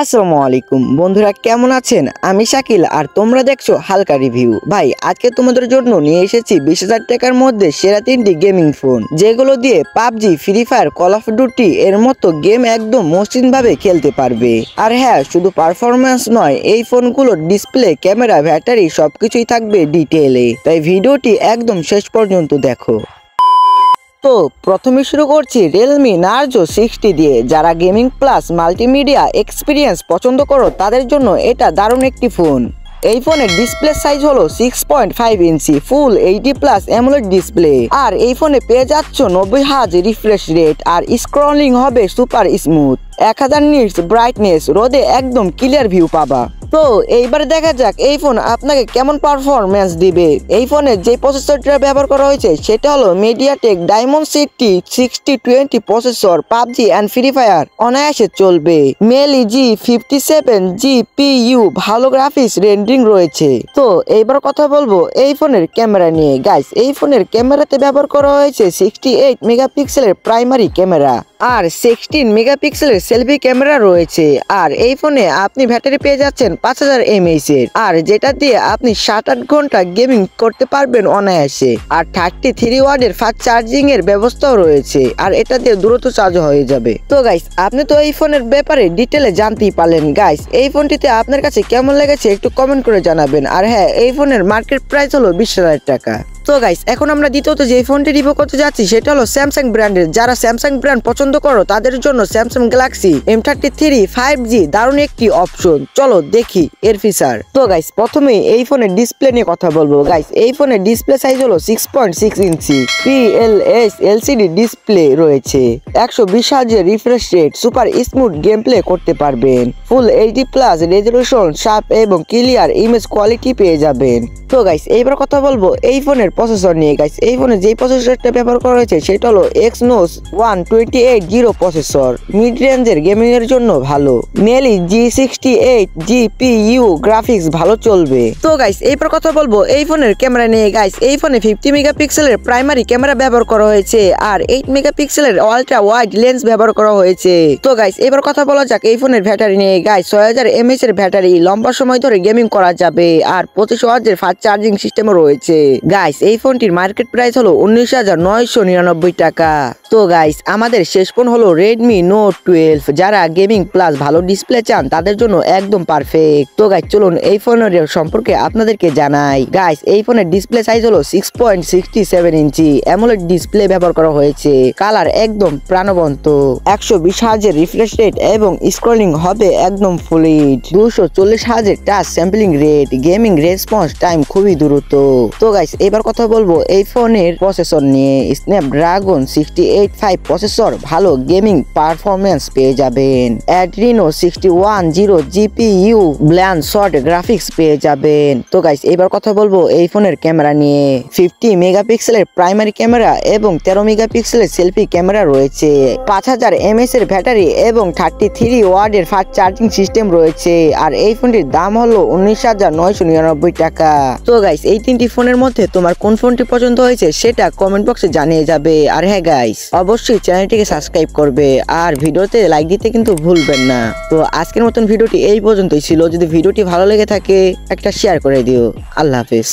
আসসালামু আলাইকুম বন্ধুরা, কেমন আছেন? আমি শাকিল আর তোমরা দেখছো হালকা রিভিউ। ভাই, আজকে তোমাদের জন্য নিয়ে এসেছি 20,000 টাকার মধ্যে সেরা 3টি গেমিং ফোন, যেগুলো দিয়ে PUBG, free fire, call of duty এর মতো গেম একদম মসৃণ ভাবে খেলতে পারবে। আর হ্যাঁ, শুধু পারফরম্যান্স নয়, এই ফোনগুলোর ডিসপ্লে, ক্যামেরা, ব্যাটারি সবকিছুই থাকবে ডিটেইলে, তাই ভিডিওটি একদম শেষ পর্যন্ত দেখো। তো প্রথমে শুরু করছি রিয়েলমি নার্জো 60 দিয়ে। যারা গেমিং প্লাস মাল্টিমিডিয়া এক্সপিরিয়েন্স পছন্দ করো তাদের জন্য এটা দারুণ একটি ফোন। এই ফোনের ডিসপ্লে সাইজ হলো 6.5 ইঞ্চি, ফুল 80+ অ্যামোলেড ডিসপ্লে। আর এই ফোনে পেয়ে যাচ্ছ 90 হার্জ রিফ্রেশ রেট, আর স্ক্রলিং হবে সুপার স্মুথ। 1000 নিটস ব্রাইটনেস, রোদে একদম ক্লিয়ার ভিউ পাবা। তো এইবার দেখা যাক এই ফোন আপনাকে কেমন পারফরম্যান্স দিবে। এই ফোনে যে প্রসেসরটা ব্যবহার করা হয়েছে সেটা হলো MediaTek ডায়মন্ডসিটি 6020 processor. PUBG and free fire অনায়াসে চলবে। মেলি G57 GPU, ভালো গ্রাফিক্স রেন্ডারিং রয়েছে। তো এইবার কথা বলবো এই ফোনের ক্যামেরা নিয়ে। গাইস, এই ফোনের ক্যামেরাতে ব্যবহার করা হয়েছে 68 মেগাপিক্সেলের প্রাইমারি ক্যামেরা আর 16 মেগাপিক্সেলের সেলফি ক্যামেরা রয়েছে। আর এই ফোনে আপনি ব্যাটারি পেয়ে যাচ্ছেন 5000 mAh এর, আর যেটা দিয়ে আপনি 7-8 ঘন্টা গেমিং করতে পারবেন অনায়াসে। আর 33 ওয়াটের ফাস্ট চার্জিং এর ব্যবস্থাও রয়েছে, আর এটা দিয়ে দ্রুত চার্জ হয়ে যাবে। তো গাইস, আপনি তো এই ফোনের ব্যাপারে ডিটেলে জানতেই পারলেন। গাইস, এই ফোনটিতে আপনার কাছে কেমন লেগেছে একটু কমেন্ট করে জানাবেন। আর হ্যাঁ, এই ফোনের মার্কেট প্রাইস হলো 20,000 টাকা। তো গাইস, এখন আমরা দ্বিতীয়ত যে ফোনটি রিভিউ করতে যাচ্ছি সেটা হলো স্যামসাং ব্র্যান্ডের। যারা স্যামসাং ব্র্যান্ড পছন্দ করো তাদের জন্য স্যামসাং গ্যালাক্সি M33 5G দারুণ একটি অপশন। চলো দেখি এর ফিচার। তো গাইস, প্রথমে এই ফোনের ডিসপ্লে নিয়ে কথা বলবো। গাইস, এই ফোনের ডিসপ্লে সাইজ হলো 6.6 ইঞ্চি, PLS LCD ডিসপ্লে রয়েছে। 120 হার্জের refresh rate, super smooth game play করতে পারবেন। ফুল 80+ রেজলিউশন, শার্প এবং ক্লিয়ার ইমেজ কোয়ালিটি পেয়ে যাবেন। তো গাইস, এইবার কথা বলবো এই ফোনের প্রসেসর নিয়ে। গাইস, এই ফোনে যে প্রসেসরটা ব্যবহার করা হয়েছে সেটা হলো Exynos 1280 প্রসেসর। মিড রেঞ্জের গেমিং এর জন্য ভালো। মেলি G68 GPU, গ্রাফিক্স ভালো চলবে। তো গাইস, এইবার কথা বলবো এই ফোনের ক্যামেরা নিয়ে। গাইস, এই ফোনে 50 মেগাপিক্সেলের প্রাইমারি ক্যামেরা ব্যবহার করা হয়েছে আর 8 মেগাপিক্সেলের আলট্রা ওয়াইড লেন্স ব্যবহার করা হয়েছে। তো গাইস, এবার কথা বলা যাক এই ফোনের ব্যাটারি নিয়ে। গাইস, 6000 mAh এর ব্যাটারি, লম্বা সময় ধরে গেমিং করা যাবে। আর 25 ওয়াটের ফাস্ট চার্জিং সিস্টেমও রয়েছে। গাইস, এই ফোনটির মার্কেট প্রাইস হলো 19,999 টাকা। তো গাইস, আমাদের শেষ ফোন হলো Redmi Note 12। যারা গেমিং প্লাস ভালো ডিসপ্লে চান তাদের জন্য একদম পারফেক্ট। তো গাইস, চলুন এই ফোনের সম্পর্কে আপনাদেরকে জানাই। গাইস, এই ফোনের ডিসপ্লে সাইজ হলো 6.67 ইঞ্চি, অ্যামোলেড ডিসপ্লে ব্যবহার করা হয়েছে। কালার একদম প্রাণবন্ত। 120 হার্জের রিফ্রেশ রেট এবং স্ক্রলিং হবে একদম ফ্লুইড। 240 হার্জের touch sampling rate, gaming response time খুবই দ্রুত। তো গাইস, এবার কথা বলবো এই ফোনের প্রসেসর নিয়ে। স্ন্যাপড্রাগন 685 প্রসেসর, ভালো গেমিং পারফরম্যান্স পেয়ে যাবেন। Adreno 6110 GPU, ব্ল্যান্ড শর্ট গ্রাফিক্স পেয়ে যাবেন। তো গাইস, এবার কথা বলবো এই ফোনের ক্যামেরা নিয়ে। 50 মেগাপিক্সেলের প্রাইমারি ক্যামেরা এবং 13 মেগাপিক্সেলের সেলফি ক্যামেরা রয়েছে। 5000 mAh এর ব্যাটারি এবং 33 ওয়াটের ফাস্ট চার্জিং সিস্টেম রয়েছে। আর এই ফোনটির দাম হলো 19,999 টাকা। তো গাইস, এই 3টি ফোনের মধ্যে তোমার কোন ফোনটি পছন্দ হয়েছে সেটা কমেন্ট বক্সে জানিয়ে যাবে। আর হ্যাঁ গাইস, অবশ্যই চ্যানেলটিকে সাবস্ক্রাইব করবে আর ভিডিওতে লাইক দিতে কিন্তু ভুলবেন না। তো আজকের মতন ভিডিওটি এই পর্যন্তই ছিল। যদি ভিডিওটি ভালো লেগে থাকে একটা শেয়ার করে দিও। আল্লাহ হাফেজ।